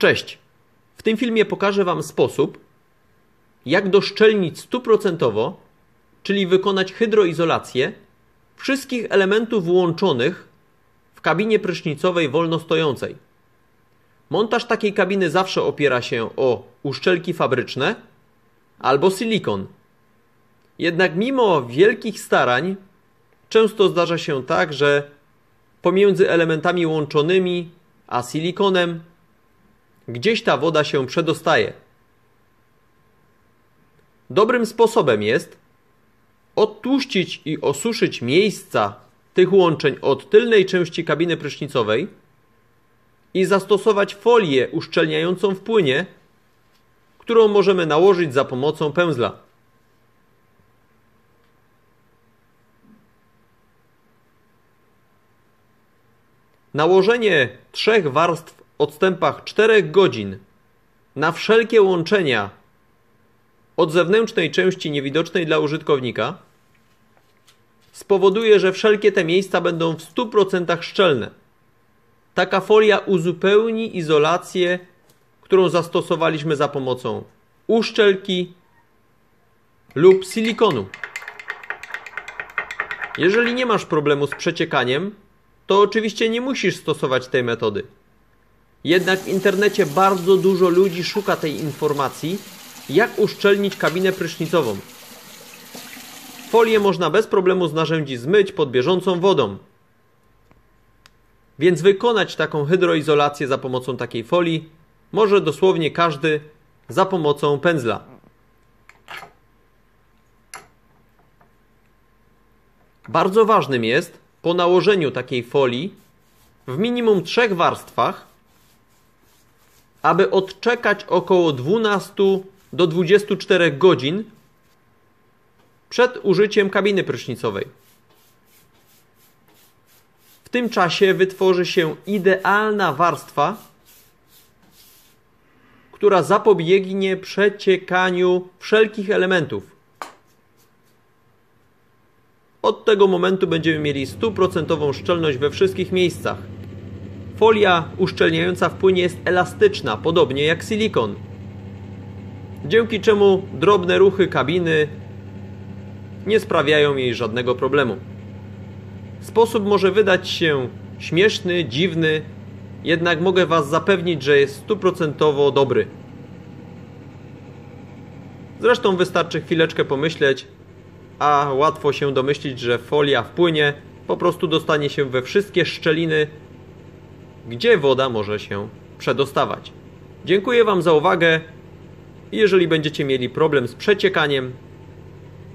Cześć! W tym filmie pokażę Wam sposób, jak doszczelnić 100%, czyli wykonać hydroizolację wszystkich elementów włączonych w kabinie prysznicowej wolnostojącej. Montaż takiej kabiny zawsze opiera się o uszczelki fabryczne albo silikon. Jednak mimo wielkich starań często zdarza się tak, że pomiędzy elementami łączonymi a silikonem gdzieś ta woda się przedostaje. Dobrym sposobem jest odtłuścić i osuszyć miejsca tych łączeń od tylnej części kabiny prysznicowej i zastosować folię uszczelniającą w płynie, którą możemy nałożyć za pomocą pędzla. Nałożenie 3 warstw w odstępach 4 godzin na wszelkie łączenia od zewnętrznej części niewidocznej dla użytkownika spowoduje, że wszelkie te miejsca będą w 100% szczelne. Taka folia uzupełni izolację, którą zastosowaliśmy za pomocą uszczelki lub silikonu. Jeżeli nie masz problemu z przeciekaniem, to oczywiście nie musisz stosować tej metody. Jednak w internecie bardzo dużo ludzi szuka tej informacji, jak uszczelnić kabinę prysznicową. Folię można bez problemu z narzędzi zmyć pod bieżącą wodą. Więc wykonać taką hydroizolację za pomocą takiej folii może dosłownie każdy za pomocą pędzla. Bardzo ważnym jest po nałożeniu takiej folii w minimum 3 warstwach, aby odczekać około 12 do 24 godzin przed użyciem kabiny prysznicowej. W tym czasie wytworzy się idealna warstwa, która zapobiegnie przeciekaniu wszelkich elementów. Od tego momentu będziemy mieli 100% szczelność we wszystkich miejscach. Folia uszczelniająca w płynie jest elastyczna, podobnie jak silikon, dzięki czemu drobne ruchy kabiny nie sprawiają jej żadnego problemu. Sposób może wydać się śmieszny, dziwny, jednak mogę Was zapewnić, że jest 100% dobry. Zresztą wystarczy chwileczkę pomyśleć, a łatwo się domyślić, że folia w płynie po prostu dostanie się we wszystkie szczeliny, gdzie woda może się przedostawać. Dziękuję Wam za uwagę. Jeżeli będziecie mieli problem z przeciekaniem,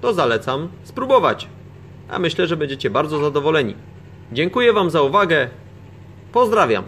to zalecam spróbować, a myślę, że będziecie bardzo zadowoleni. Dziękuję Wam za uwagę. Pozdrawiam.